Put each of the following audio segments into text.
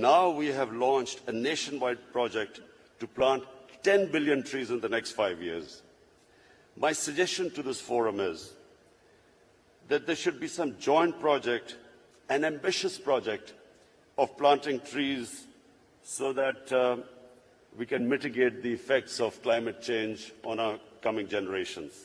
Now we have launched a nationwide project to plant 10 billion trees in the next 5 years. My suggestion to this forum is that there should be some joint project, an ambitious project of planting trees so that we can mitigate the effects of climate change on our coming generations.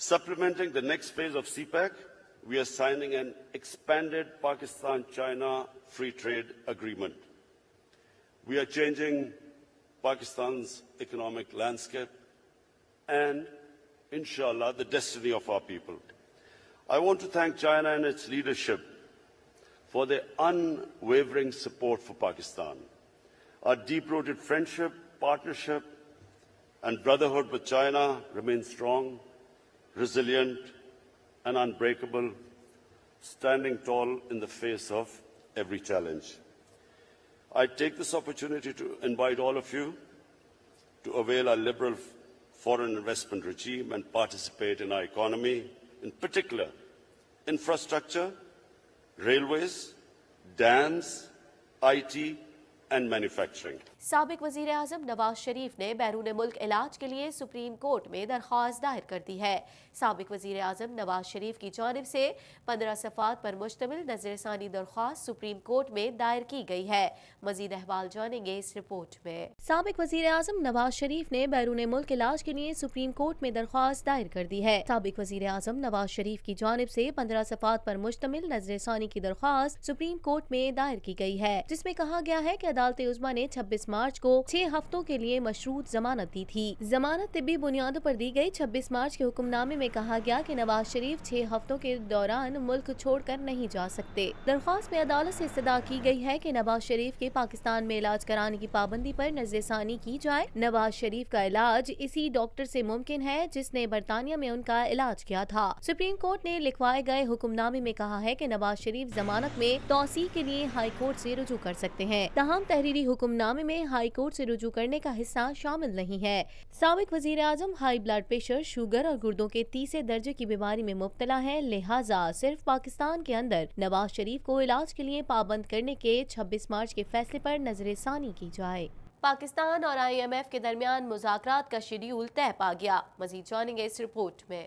Supplementing the next phase of CPEC, we are signing an expanded Pakistan-China free trade agreement. We are changing Pakistan's economic landscape and inshallah, the destiny of our people. I want to thank China and its leadership for their unwavering support for Pakistan. Our deep-rooted friendship, partnership, and brotherhood with China remains strong, resilient, and unbreakable, standing tall in the face of every challenge. I take this opportunity to invite all of you to avail our liberal foreign investment regime and participate in our economy, in particular infrastructure, railways, dams, IT and manufacturing. سابق وزیر اعظم نواز شریف نے بیرون ملک علاج کے لیے supreme court میں درخواست دائر کر دی ہے۔ سابق وزیر اعظم نواز شریف کی جانب سے 15 صفحات پر مشتمل نظر ثانی درخواست سپریم کورٹ میں دائر کی گئی ہے۔ مزید احوال جانیں گے اس رپورٹ میں۔ سابق وزیر اعظم نواز شریف نے بیرون ملک علاج کے لیے سپریم کورٹ میں درخواست دائر کر دی ہے۔ سابق وزیر اعظم نواز شریف کی جانب سے 15 صفحات پر مشتمل نظر ثانی کی درخواست سپریم کورٹ میں دائر کی گئی ہے، جس میں کہا گیا ہے کہ عدالت عظمیٰ نے 26 مارچ کو 6 ہفتوں کے لیے مشروط ضمانت دی تھی۔ ضمانت طبی بنیادوں پر دی گئی۔ 26 مارچ کے حکم نامے میں کہا گیا کہ نواز شریف 6 ہفتوں کے دوران ملک چھوڑ کر نہیں جا سکتے۔ درخواست میں عدالت سے استدعا کی گئی ہے کہ نواز شریف کے پاکستان میں علاج کرانے کی پابندی پر نظر ثانی کی جائے۔ نواز شریف کا علاج اسی ڈاکٹر سے ممکن ہے جس نے برطانیہ میں ان کا علاج کیا تھا۔ سپریم کورٹ نے لکھوائے گئے حکم نامے میں کہا ہے کہ نواز شریف ضمانت میں توسیع کے لیے ہائی کورٹ سے رجوع کر سکتے ہیں، تاہم تحریری حکم نامے میں ہائی کورٹ سے رجوع کرنے کا حصہ شامل نہیں ہے۔ سابق وزیر اعظم ہائی بلڈ پریشر، شوگر اور گردوں کے تیسرے درجے کی بیماری میں مبتلا ہے، لہٰذا صرف پاکستان کے اندر نواز شریف کو علاج کے لیے پابند کرنے کے 26 مارچ کے فیصلے پر نظر ثانی کی جائے۔ پاکستان اور IMF کے درمیان مذاکرات کا شیڈیول طے پا گیا۔ مزید جانیں گے اس رپورٹ میں۔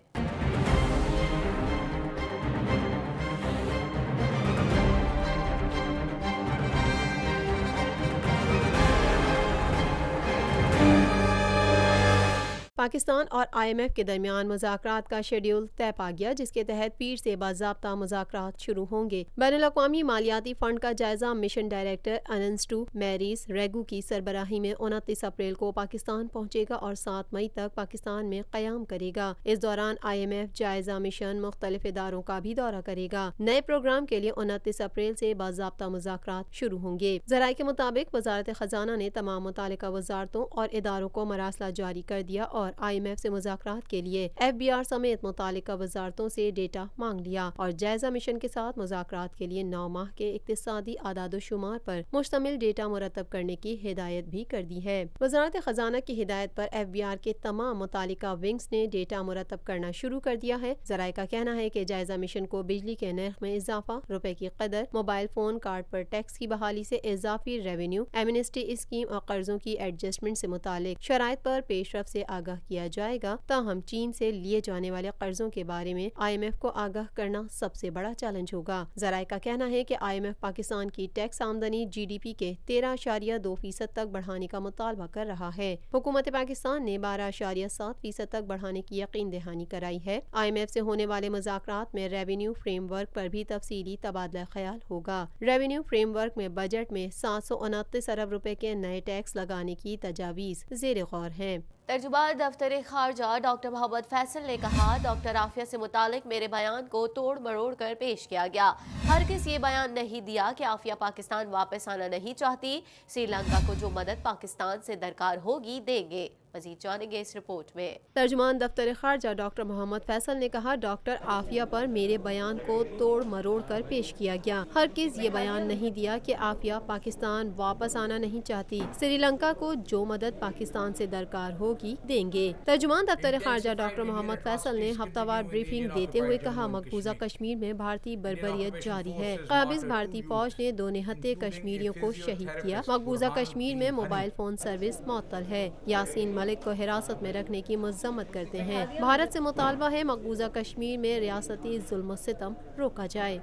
پاکستان اور IMF کے درمیان مذاکرات کا شیڈیول طے پا گیا، جس کے تحت پیر سے باضابطہ مذاکرات شروع ہوں گے۔ بین الاقوامی مالیاتی فنڈ کا جائزہ مشن ڈائریکٹر انسٹو میریس ریگو کی سربراہی میں 29 اپریل کو پاکستان پہنچے گا اور 7 مئی تک پاکستان میں قیام کرے گا۔ اس دوران IMF جائزہ مشن مختلف اداروں کا بھی دورہ کرے گا۔ نئے پروگرام کے لیے 29 اپریل سے باضابطہ مذاکرات شروع ہوں گے۔ ذرائع کے مطابق وزارت خزانہ نے تمام متعلقہ وزارتوں اور اداروں کو مراسلہ جاری کر دیا اور IMF سے مذاکرات کے لیے FBR سمیت متعلقہ وزارتوں سے ڈیٹا مانگ لیا اور جائزہ مشن کے ساتھ مذاکرات کے لیے 9 ماہ کے اقتصادی اعداد و شمار پر مشتمل ڈیٹا مرتب کرنے کی ہدایت بھی کر دی ہے۔ وزارت خزانہ کی ہدایت پر FBR کے تمام متعلقہ ونگز نے ڈیٹا مرتب کرنا شروع کر دیا ہے۔ ذرائع کا کہنا ہے کہ جائزہ مشن کو بجلی کے نرخ میں اضافہ، روپے کی قدر، موبائل فون کارڈ پر ٹیکس کی بحالی سے اضافی ریونیو، ایمنسٹی اسکیم اور قرضوں کی ایڈجسٹمنٹ سے متعلق شرائط پر پیش رفت سے آگاہ کیا جائے گا، تاہم چین سے لیے جانے والے قرضوں کے بارے میں IMF کو آگاہ کرنا سب سے بڑا چیلنج ہوگا۔ ذرائع کا کہنا ہے کہ IMF پاکستان کی ٹیکس آمدنی GDP کے 13.2% تک بڑھانے کا مطالبہ کر رہا ہے۔ حکومت پاکستان نے 12.7% تک بڑھانے کی یقین دہانی کرائی ہے۔ IMF سے ہونے والے مذاکرات میں ریونیو فریم ورک پر بھی تفصیلی تبادلہ خیال ہوگا۔ ریونیو فریم ورک میں بجٹ میں 729 ارب روپے کے نئے ٹیکس لگانے کی تجاویز زیر غور ہیں۔ ترجمان دفتر خارجہ ڈاکٹر محمد فیصل نے کہا، ڈاکٹر عافیہ سے متعلق میرے بیان کو توڑ مروڑ کر پیش کیا گیا۔ ہرگز یہ بیان نہیں دیا کہ عافیہ پاکستان واپس آنا نہیں چاہتی۔ سری لنکا کو جو مدد پاکستان سے درکار ہوگی دیں گے۔ مزید جانیں گے اس رپورٹ میں۔ ترجمان دفتر خارجہ ڈاکٹر محمد فیصل نے کہا، ڈاکٹر عافیہ پر میرے بیان کو توڑ مروڑ کر پیش کیا گیا۔ ہرگز یہ بیان نہیں دیا کہ عافیہ پاکستان واپس آنا نہیں چاہتی۔ سری لنکا کو جو مدد پاکستان سے درکار ہوگی دیں گے۔ ترجمان دفتر خارجہ ڈاکٹر محمد فیصل نے ہفتہ وار بریفنگ دیتے ہوئے کہا، مقبوضہ کشمیر میں بھارتی بربریت جاری ہے۔ قابض بھارتی فوج نے 2 نہتے کشمیریوں کو شہید کیا۔ مقبوضہ کشمیر میں موبائل فون سروس معطل ہے۔ یاسین ملک کو حراست میں رکھنے کی مذمت کرتے ہیں۔ بھارت سے مطالبہ ہے مقبوضہ کشمیر میں ریاستی ظلم و ستم روکا جائے۔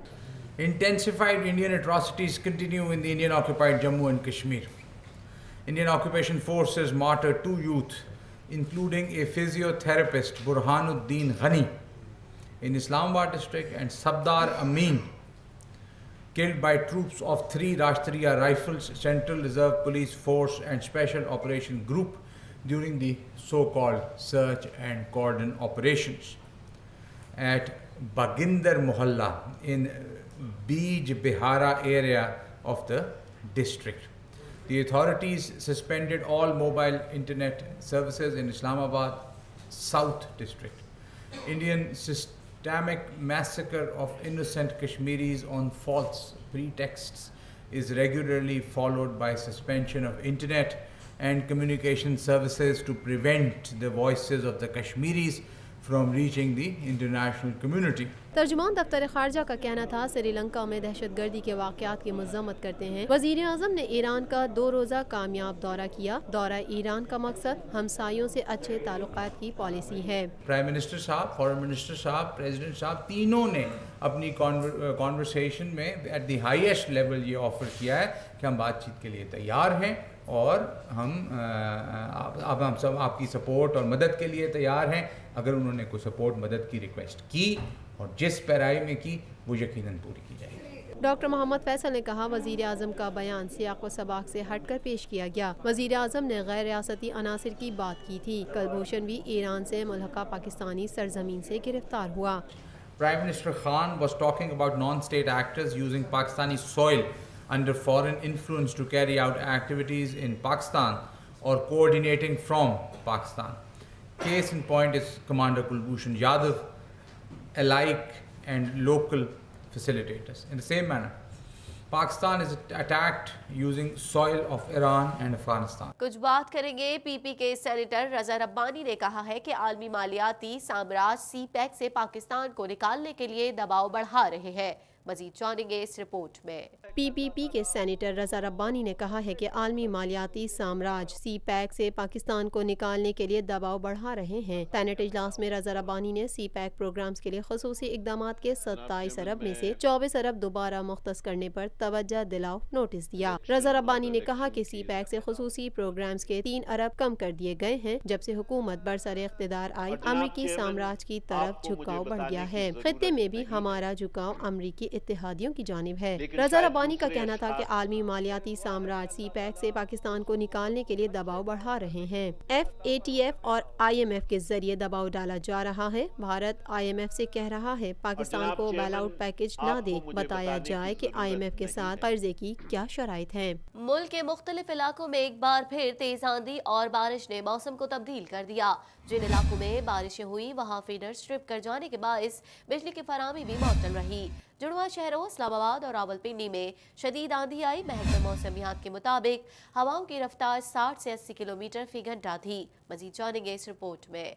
Intensified Indian atrocities continue in the Indian occupied Jammu and Kashmir. Indian occupation forces martyred 2 youth, including a physiotherapist Burhanuddin Ghani in Islamabad district and Sabdar Amin, killed by troops of 3 Rashtriya Rifles, Central Reserve Police Force and Special Operation Group during the so-called search and cordon operations at Baginder Mohalla in Bij Bihara area of the district. The authorities suspended all mobile internet services in Islamabad South district. Indian systemic massacre of innocent Kashmiris on false pretexts is regularly followed by suspension of internet and communication services to prevent the voices of the Kashmiris from reaching the international community. ترجمان دفتر خارجہ کا کہنا تھا سری لنکا میں دہشت گردی کے واقعات کی مذمت کرتے ہیں وزیر اعظم نے ایران کا 2 روزہ کامیاب دورہ کیا. دورہ ایران کا مقصد ہمسایوں سے اچھے تعلقات کی پالیسی ہے. پرائم منسٹر صاحب، فارن منسٹر صاحب، پریزیڈنٹ صاحب تینوں نے اپنی کانورسیشن میں ایٹ دی ہائیسٹ لیول یہ آفر کیا ہے کہ ہم بات چیت کے لیے تیار ہیں اور ہم سب آپ کی سپورٹ اور مدد کے لیے تیار ہیں. اگر انہوں نے کوئی سپورٹ مدد کی ریکویسٹ کی اور جس پیرائی میں کی وہ یقیناً پوری کی جائے گی. ڈاکٹر محمد فیصل نے کہا وزیر اعظم کا بیان سیاق و سباق سے ہٹ کر پیش کیا گیا. وزیر اعظم نے غیر ریاستی عناصر کی بات کی تھی. کلبھوشن بھی ایران سے ملحقہ پاکستانی سرزمین سے گرفتار ہوا. Prime Minister Khan was talking about non-state actors using Pakistani soil under foreign influence to carry out activities in Pakistan or coordinating from Pakistan. Case in point is Commander Kulbhushan Yadav, alike and local facilitators. In the same manner, Pakistan is attacked using soil of Iran and Afghanistan. کچھ بات کریں گے پی پی کے senator رضا ربانی نے کہا ہے کہ عالمی مالیاتی سامراج سی پیک سے پاکستان کو نکالنے کے لیے دباؤ بڑھا رہے ہیں. مزید جانیں گے اس رپورٹ میں. پی پی پی کے سینیٹر رضا ربانی نے کہا ہے کہ عالمی مالیاتی سامراج سی پیک سے پاکستان کو نکالنے کے لیے دباؤ بڑھا رہے ہیں. سینیٹ اجلاس میں رضا ربانی نے سی پیک پروگرامز کے لیے خصوصی اقدامات کے 27 ارب میں سے 24 ارب دوبارہ مختص کرنے پر توجہ دلاؤ نوٹس دیا. رضا ربانی نے کہا کہ سی پیک سے خصوصی پروگرامز کے 3 ارب کم کر دیے گئے ہیں. جب سے حکومت برسر اقتدار آئی امریکی سامراج کی طرف جھکاؤ بڑھ گیا ہے. خطے میں بھی ہمارا جھکاؤ امریکی اتحادیوں کی جانب ہے. رضا ربانی کا کہنا تھا کہ عالمی مالیاتی سامراج سی پیک سے پاکستان کو نکالنے کے لیے دباؤ بڑھا رہے ہیں. FATF اور IMF کے ذریعے دباؤ ڈالا جا رہا ہے. بھارت IMF سے کہہ رہا ہے پاکستان کو بیل آؤٹ پیکج نہ دے. بتایا جائے کہ IMF کے ساتھ قرضے کی کیا شرائط ہیں. ملک کے مختلف علاقوں میں ایک بار پھر تیز آندھی اور بارش نے موسم کو تبدیل کر دیا. جن علاقوں میں بارشیں ہوئی وہاں فیڈر سٹرپ کر جانے کے باعث بجلی کی فراہمی بھی معطل رہی. جڑواں شہروں اسلام آباد اور راولپنڈی میں شدید آندھی آئی. محکمہ موسمیات کے مطابق ہواؤں کی رفتار 60 سے 80 کلومیٹر فی گھنٹہ تھی. مزید جانیں گے اس رپورٹ میں.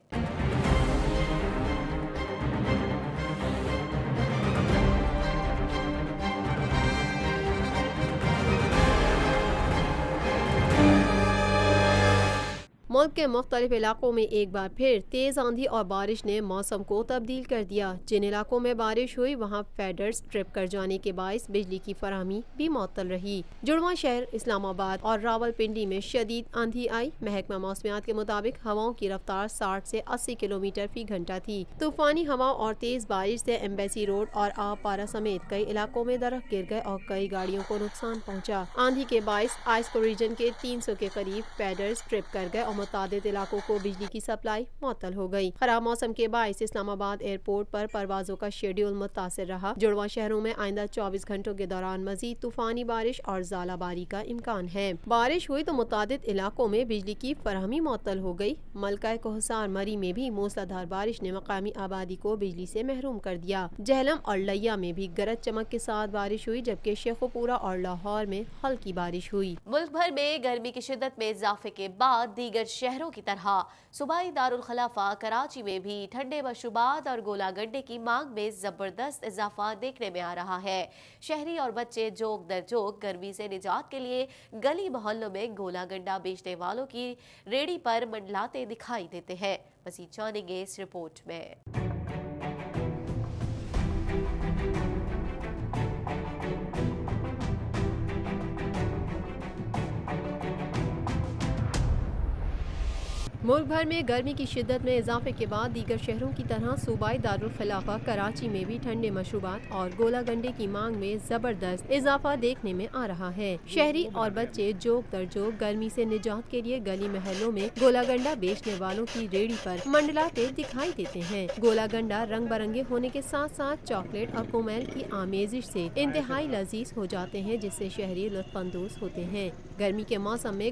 ملک کے مختلف علاقوں میں ایک بار پھر تیز آندھی اور بارش نے موسم کو تبدیل کر دیا. جن علاقوں میں بارش ہوئی وہاں فیڈر سٹرپ کر جانے کے باعث بجلی کی فراہمی بھی معطل رہی. جڑواں شہر اسلام آباد اور راولپنڈی میں شدید آندھی آئی. محکمہ موسمیات کے مطابق ہواؤں کی رفتار 60 سے 80 کلومیٹر فی گھنٹہ تھی. طوفانی ہواؤں اور تیز بارش سے ایمبیسی روڈ اور آب پارا سمیت کئی علاقوں میں درخت گر گئے اور کئی گاڑیوں کو نقصان پہنچا. آندھی کے باعث آئسکو ریجن کے 300 کے قریب فیڈر سٹرپ کر گئے اور متعدد علاقوں کو بجلی کی سپلائی معطل ہو گئی. خراب موسم کے باعث اسلام آباد ایئرپورٹ پر پروازوں کا شیڈول متاثر رہا. جڑواں شہروں میں آئندہ 24 گھنٹوں کے دوران مزید طوفانی بارش اور ژالہ باری کا امکان ہے. بارش ہوئی تو متعدد علاقوں میں بجلی کی فراہمی معطل ہو گئی. ملکہ کوہسار مری میں بھی موسلادھار بارش نے مقامی آبادی کو بجلی سے محروم کر دیا. جہلم اور لیا میں بھی گرج چمک کے ساتھ بارش ہوئی جبکہ شیخوپورہ اور لاہور میں ہلکی بارش ہوئی. ملک بھر میں گرمی کی شدت میں اضافے کے بعد دیگر شہروں کی طرح صوبائی دارالخلافہ کراچی میں بھی ٹھنڈے مشروبات اور گولا گنڈے کی مانگ میں زبردست اضافہ دیکھنے میں آ رہا ہے. شہری اور بچے جوک در جوک گرمی سے نجات کے لیے گلی محلوں میں گولا گنڈا بیچنے والوں کی ریڑھی پر منڈلاتے دکھائی دیتے ہیں. مزید جانیں گے اس رپورٹ میں. ملک بھر میں گرمی کی شدت میں اضافے کے بعد دیگر شہروں کی طرح صوبائی دارالخلافہ کراچی میں بھی ٹھنڈے مشروبات اور گولا گنڈے کی مانگ میں زبردست اضافہ دیکھنے میں آ رہا ہے. شہری اور بچے جوک در جوک گرمی سے نجات کے لیے گلی محلوں میں گولا گنڈا بیچنے والوں کی ریڑھی پر منڈلاتے دکھائی دیتے ہیں. گولا گنڈا رنگ برنگے ہونے کے ساتھ ساتھ چاکلیٹ اور کومیل کی آمیزش سے انتہائی لذیذ ہو جاتے ہیں جس سے شہری لطف اندوز ہوتے ہیں. گرمی کے موسم میں